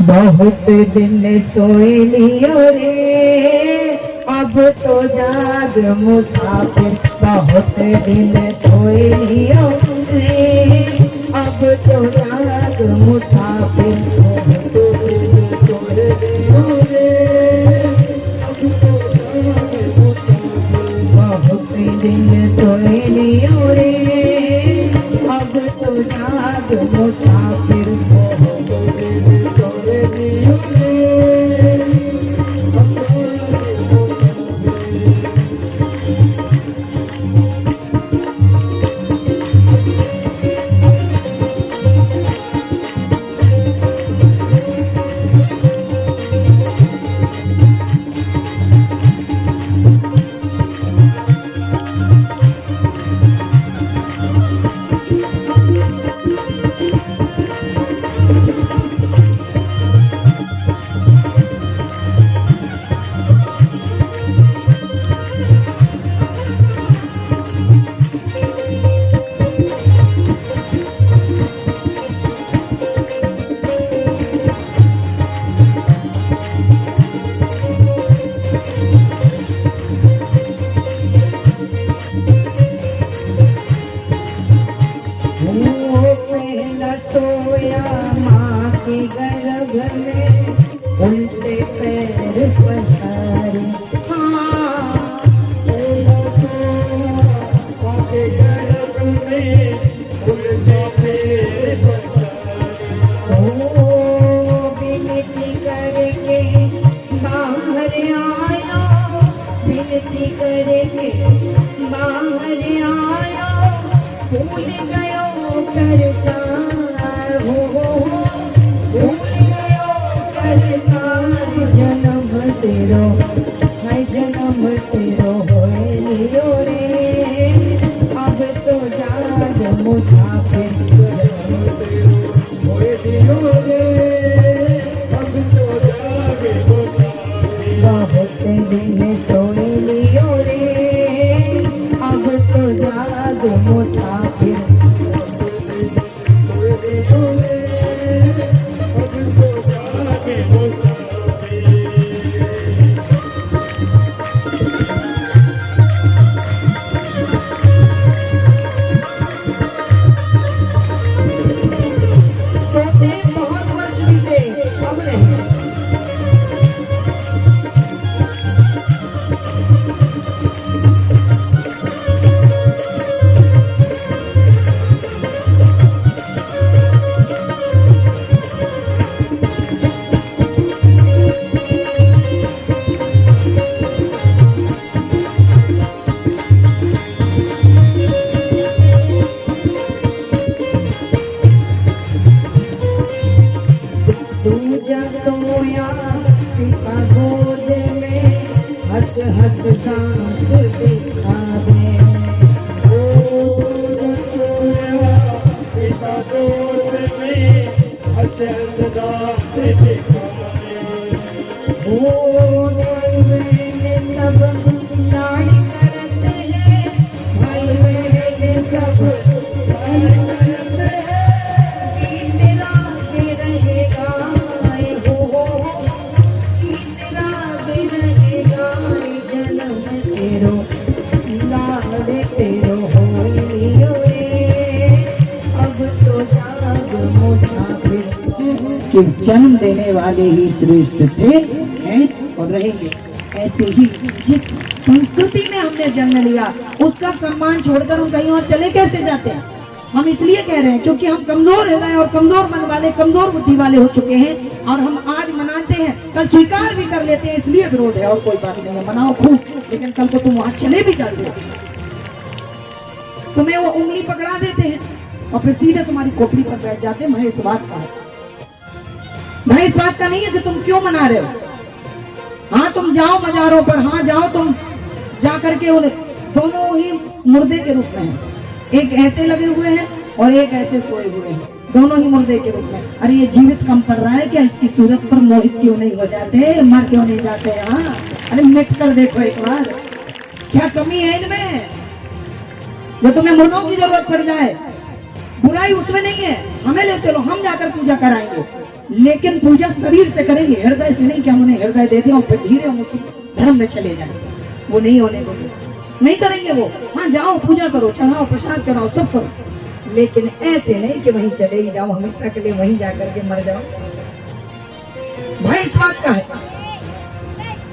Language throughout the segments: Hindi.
बहुत दिन सोए लियो रे, अब तो जाग मुसाफिर। बहुत दिन सोए लियो रे, अब तो जाग मुसाफिर। बहुत दिन सोए लियो रे, अब तो जाग मुसाफिर। सोया माँ के गर्भ में, उल्टे पैर पसारे। हाँ, माँ के गर्भ में, उल्टे पैर पसारे। ओ विनती करके बाहर आया, विनती करके बाहर आया, भूल गयो करता। जन्म तेरो है, जन्म तेरो होए लियो रे, अब तो जाग मुसाफिर। जन्म तेरो होए लियो रे, अब तो जाग मुसाफिर। बहुत दिन सोए लियो रे, अब तो जाग मुसाफिर। सोया पिता गोद में, हंस हंस दांत दिखावे। सोया पिता गोद में, हंस हंस दांत दिखावे। ओ बहन सब लाड़ करते हैं, भाई बहन सब लाड़ करते हैं। तेरो हो लियो रे, अब तो जाग मुसाफिर। कि जन्म देने वाले ही श्रेष्ठ थे, हैं और रहेंगे। ऐसे ही जिस संस्कृति में हमने जन्म लिया, उसका सम्मान छोड़कर हम कहीं और चले कैसे जाते हैं। हम इसलिए कह रहे हैं क्योंकि हम कमजोर हृदय और कमजोर मन वाले, कमजोर बुद्धि वाले हो चुके हैं, और हम आज मनाते हैं, कल स्वीकार भी कर लेते हैं, इसलिए विरोध है और कोई बात नहीं है। मनाओ खूब, लेकिन कल को तुम वहां चले भी जाते हो, तुम्हें वो उंगली पकड़ा देते हैं और फिर सीधे तुम्हारी खोपड़ी पर बैठ जाते हैं। भाई इस बात का है, भाई इस बात का नहीं है कि तुम क्यों मना रहे हो। हाँ तुम जाओ मजारों पर, हाँ जाओ तुम जा करके, उन दोनों ही मुर्दे के रूप में हैं। एक ऐसे लगे हुए हैं और एक ऐसे सोए हुए हैं, दोनों ही मुर्दे के रूप में। अरे ये जीवित कम पड़ रहा है क्या? इसकी सूरत पर मोहित क्यों नहीं हो जाते, मर क्यों नहीं जाते? हाँ अरे मिट कर देखो एक बार, क्या कमी है इनमें जो तुम्हें मुर्दों की जरूरत पड़ जाए। बुराई उसमें नहीं है, हमें ले चलो, हम जाकर पूजा कराएंगे। लेकिन पूजा शरीर से करेंगे, हृदय से नहीं कि हम उन्हें हृदय दे दें और फिर धीरे हम उसी धर्म में चले जाएंगे। वो नहीं होने देंगे, नहीं करेंगे वो। हाँ जाओ पूजा करो, चढ़ाओ प्रसाद चढ़ाओ, सब करो, लेकिन ऐसे नहीं कि वहीं चले ही जाओ हमेशा के लिए, वहीं जाकर के मर जाओ। भाई इस बात का है,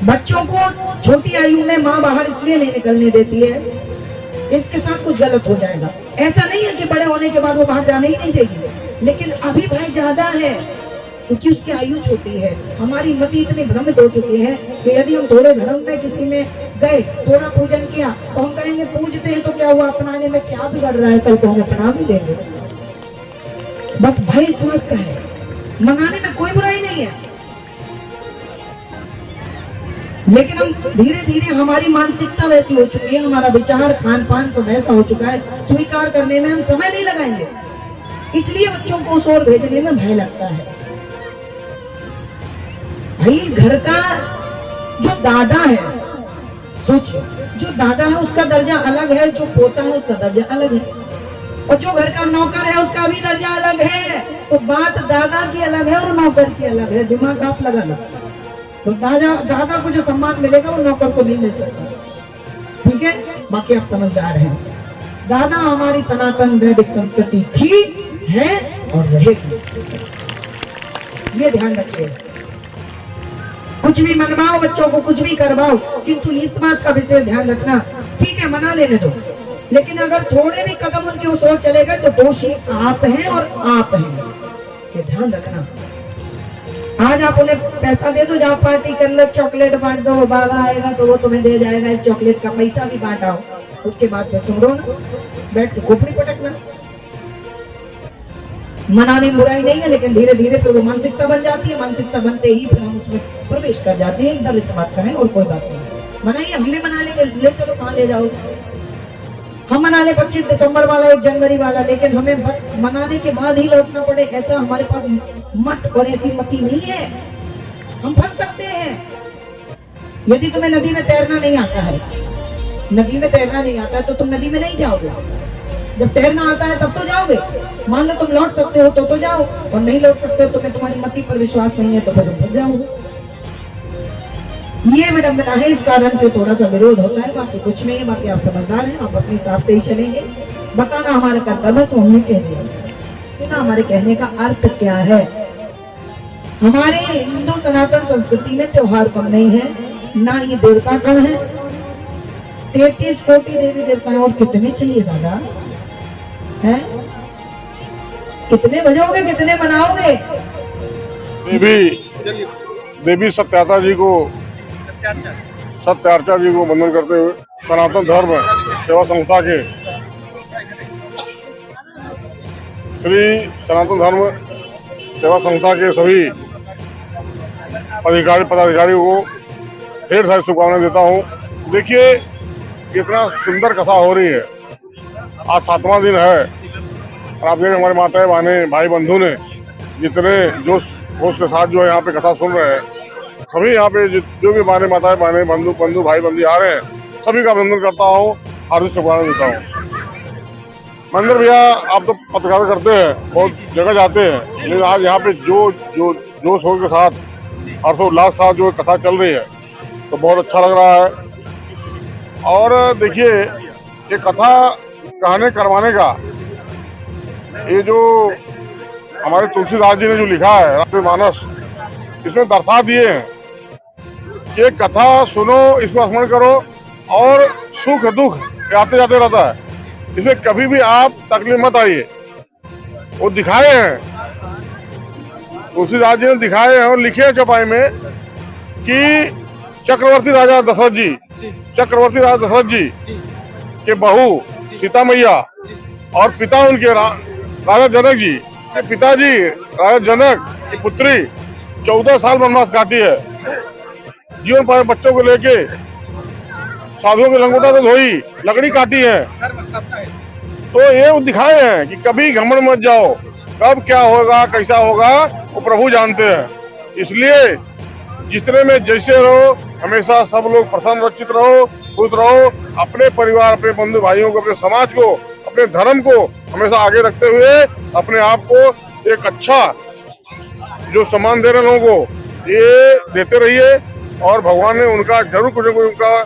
बच्चों को छोटी आयु में माँ बाहर इसलिए नहीं निकलने देती है, इसके साथ कुछ गलत हो जाएगा। ऐसा नहीं है कि बड़े होने के बाद वो बाहर जाने ही नहीं देगी, लेकिन अभी भाई ज्यादा है क्योंकि उसकी आयु छोटी है। हमारी मति इतनी भ्रमित हो चुकी है कि यदि हम थोड़े धर्म में किसी में गए, थोड़ा पूजन किया, तो हम कहेंगे पूजते हैं तो क्या हुआ, अपनाने में क्या बिगड़ रहा है, कल को हम अपना भी देंगे। बस भाई इस बात का है, मनाने में कोई बुराई नहीं है, लेकिन हम धीरे धीरे हमारी मानसिकता वैसी हो चुकी है, हमारा विचार खान पान सब ऐसा हो चुका है, स्वीकार करने में हम समय नहीं लगाएंगे, इसलिए बच्चों को उस ओर भेजने में भय लगता है। भाई घर का जो दादा है, सोचिए, जो दादा है उसका दर्जा अलग है, जो पोता है उसका दर्जा अलग है, और जो घर का नौकर है उसका भी दर्जा अलग है। तो बात दादा की अलग है और नौकर की अलग है, दिमाग आप लगा लो। तो दादा को जो सम्मान मिलेगा वो नौकर को नहीं मिल सकता, ठीक है। बाकी आप समझदार हैं, दादा हमारी सनातन वैदिक संस्कृति थी, है और रहेगी, ये ध्यान रखिए। कुछ भी मनवाओ बच्चों को, कुछ भी करवाओ, किंतु इस बात का विशेष ध्यान रखना, ठीक है मना लेने दो, लेकिन अगर थोड़े भी कदम उनके उस ओर चले गए तो दोषी आप हैं और आप हैं, ये ध्यान रखना। आज आप उन्हें पैसा दे दो, जाओ पार्टी कर लो, चॉकलेट बांट दो, वो बाबा आएगा तो वो तुम्हें दे जाएगा, इस चॉकलेट का पैसा भी बांटाओ, उसके बाद फिर तुम रोना, बैठ के खोपड़ी पटकना। मनाने में बुराई नहीं है, लेकिन धीरे धीरे फिर वो मानसिकता बन जाती है, मानसिकता बनते ही फिर हम उसमें प्रवेश कर जाते हैं। इधर इस बात का है और कोई बात नहीं। मनाइए, हम भी मना लेंगे, ले चलो, कहाँ ले जाओगे, हम मना ले 25 दिसंबर वाला, 1 जनवरी वाला, लेकिन हमें बस मनाने के बाद ही लौटना पड़े, ऐसा हमारे पास मत और ऐसी मति नहीं है। हम फंस सकते हैं। यदि तुम्हें नदी में तैरना नहीं आता है, नदी में तैरना नहीं आता है तो तुम नदी में नहीं जाओगे, जब तैरना आता है तब तो जाओगे। मान लो तुम लौट सकते हो तो जाओ, और नहीं लौट सकते हो, तुम्हें तुम्हारी मति पर विश्वास नहीं है तो फिर तुम फंस जाओगे। ये विडंबना है, इस कारण से थोड़ा सा विरोध होता है, बाकी कुछ नहीं है। बाकी आप समझदार हैं, आप अपनी हिसाब से ही चलेंगे। बताना हमारा कर्तव्य, तो हमने कह दिया। हमारे कहने का अर्थ क्या है? हमारे हिंदू सनातन संस्कृति में त्योहार कम नहीं है, ना ये देवता कम है। 33 कोटि देवी देवताएं, और कितने चाहिए दादा? हैं? कितने बजोगे, कितने मनाओगे? देवी सत्यार्चा जी को वंदन करते हुए सनातन धर्म सेवा संस्था के श्री सनातन धर्म सेवा संस्था के सभी पदाधिकारियों को ढेर सारी शुभकामनाएं देता हूँ। देखिए कितना सुंदर कथा हो रही है, आज 7वां दिन है, और आप देखें हमारे माताएं बहनें भाई बंधु ने जितने जोश होश के साथ जो है यहाँ पे कथा सुन रहे हैं, सभी यहाँ पे जो भी हमारे माताएं बहनें बंधु भाई बंदी आ रहे हैं, सभी का अभिनंदन करता हूँ, हार्दिक शुभकामनाएं देता हूँ। महेंद्र भैया, आप तो पत्रकारिता करते हैं, बहुत जगह जाते हैं, लेकिन आज यहाँ पे जो जोश होश के साथ हर्षोल्लास साथ जो कथा चल रही है तो बहुत अच्छा लग रहा है। और देखिए ये कथा कहने करवाने का, ये जो हमारे तुलसीदास जी ने जो लिखा है रामचरितमानस, इसमें दर्शा दिए हैं कि कथा सुनो, इसको स्मरण करो, और सुख दुख आते जाते रहता है, इसमें कभी भी आप तकलीफ मत आइए। वो दिखाए हैं, तुलसीदास जी ने दिखाए हैं और लिखे हैं चौपाई में कि चक्रवर्ती राजा दशरथ जी के बहू सीता मैया और पिता उनके राजा जनक जी के पिताजी राजा जनक की पुत्री 14 साल वनवास काटी है, जीवन पर बच्चों को लेके साधुओं के लंगोटा तो धोई, लकड़ी काटी है। तो ये दिखाए हैं कि कभी घमंड मत जाओ, कब क्या होगा कैसा होगा वो प्रभु जानते हैं। इसलिए जितने में जैसे रहो, हमेशा सब लोग प्रसन्न रचित रहो, खुश रहो, अपने परिवार, अपने बंधु भाइयों को, अपने समाज को, अपने धर्म को हमेशा आगे रखते हुए अपने आप को एक अच्छा जो सम्मान दे रहे हैं लोगों को, ये देते रहिए और भगवान ने उनका जरूर कुछ न कुछ उनका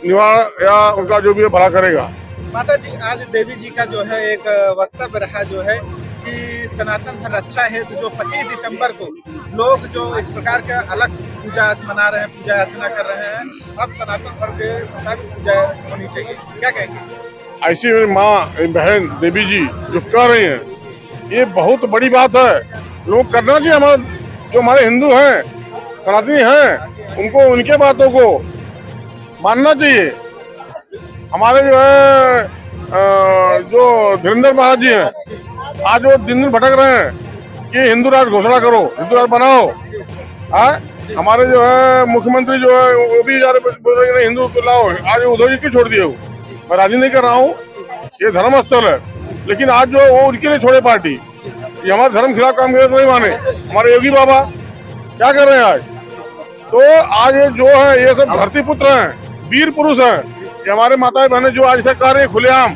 निवारण या उनका जो भी है भला करेगा। माता जी, आज देवी जी का जो है एक वक्तव्य रहा जो है कि सनातन धर्म अच्छा है, तो जो 25 दिसंबर को लोग जो एक प्रकार का अलग पूजा मना रहे हैं, पूजा अर्चना कर रहे हैं, अब सनातन धर्म के मुताबिक पूजा होनी चाहिए, क्या कहेंगे? ऐसी मेरी माँ बहन देवी जी जो कर रही हैं, ये बहुत बड़ी बात है। लोग करना चाहिए, जो हमारे हिंदू हैं, सनातनी हैं, उनको उनके बातों को मानना चाहिए। हमारे जो है जो धीरेन्द्र महाराज जी हैं, आज वो दिन दिन भटक रहे हैं कि हिंदू राष्ट्र घोषणा करो, हिंदू राष्ट्र बनाओ। हमारे जो है मुख्यमंत्री जो है वो भी जा रहे बोल रहे हैं हिंदू तो लाओ। आज उद्धव जी क्यों छोड़ दिए? मैं राजी नहीं कर रहा हूँ, ये धर्म स्थल है, लेकिन आज जो वो उनके लिए छोड़े पार्टी, ये हमारे धर्म खिलाफ काम करे तो नहीं माने। हमारे योगी बाबा क्या कर रहे हैं आज? तो आज ये जो है ये सब धरती पुत्र हैं, वीर पुरुष हैं। ये हमारे माताएं बहनें जो आज से कर रहे हैं खुलेआम,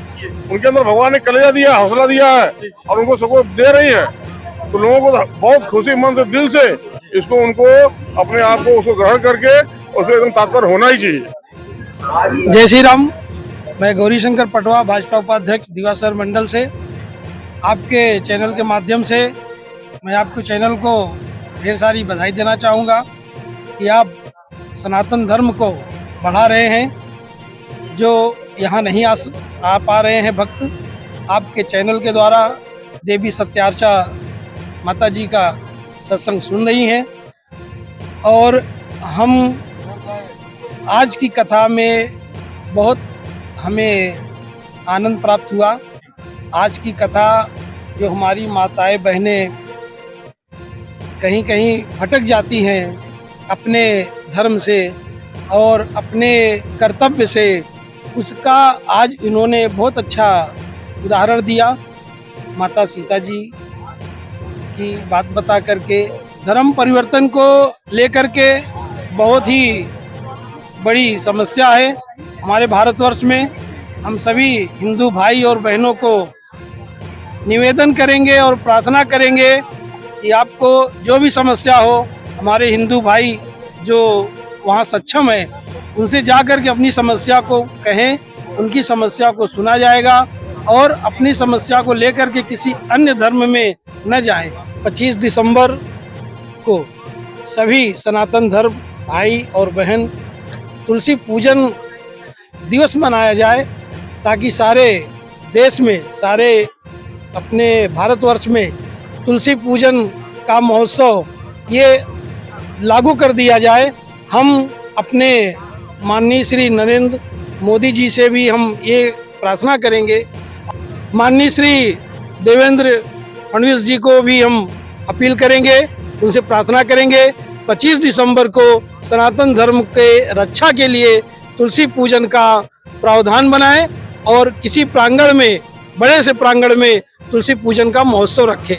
उनके अंदर भगवान ने कलेजा दिया, हौसला दिया है और उनको सपोर्ट दे रही है। तो लोगों को बहुत खुशी मन से, दिल से इसको उनको अपने आप को उसको ग्रहण करके उसे एकदम तत्पर होना ही चाहिए। जय श्री राम। मैं गौरी शंकर पटवा, भाजपा उपाध्यक्ष दिवासर मंडल से आपके चैनल के माध्यम से मैं आपको चैनल को ढेर सारी बधाई देना चाहूँगा कि आप सनातन धर्म को बढ़ा रहे हैं। जो यहाँ नहीं आ पा रहे हैं भक्त, आपके चैनल के द्वारा देवी सत्यार्चा माता जी का सत्संग सुन रही हैं और हम आज की कथा में बहुत हमें आनंद प्राप्त हुआ। आज की कथा जो हमारी माताएं बहनें कहीं कहीं भटक जाती हैं अपने धर्म से और अपने कर्तव्य से, उसका आज इन्होंने बहुत अच्छा उदाहरण दिया। माता सीता जी की बात बता करके धर्म परिवर्तन को लेकर के बहुत ही बड़ी समस्या है हमारे भारतवर्ष में। हम सभी हिंदू भाई और बहनों को निवेदन करेंगे और प्रार्थना करेंगे कि आपको जो भी समस्या हो, हमारे हिंदू भाई जो वहाँ सक्षम है उनसे जा कर के अपनी समस्या को कहें, उनकी समस्या को सुना जाएगा और अपनी समस्या को लेकर के किसी अन्य धर्म में न जाएं। 25 दिसंबर को सभी सनातन धर्म भाई और बहन तुलसी पूजन दिवस मनाया जाए, ताकि सारे देश में, सारे अपने भारतवर्ष में तुलसी पूजन का महोत्सव ये लागू कर दिया जाए। हम अपने माननीय श्री नरेंद्र मोदी जी से भी हम ये प्रार्थना करेंगे, माननीय श्री देवेंद्र फडणवीस जी को भी हम अपील करेंगे, उनसे प्रार्थना करेंगे 25 दिसंबर को सनातन धर्म के रक्षा के लिए तुलसी पूजन का प्रावधान बनाएं और किसी प्रांगण में, बड़े से प्रांगण में तुलसी पूजन का महोत्सव रखें।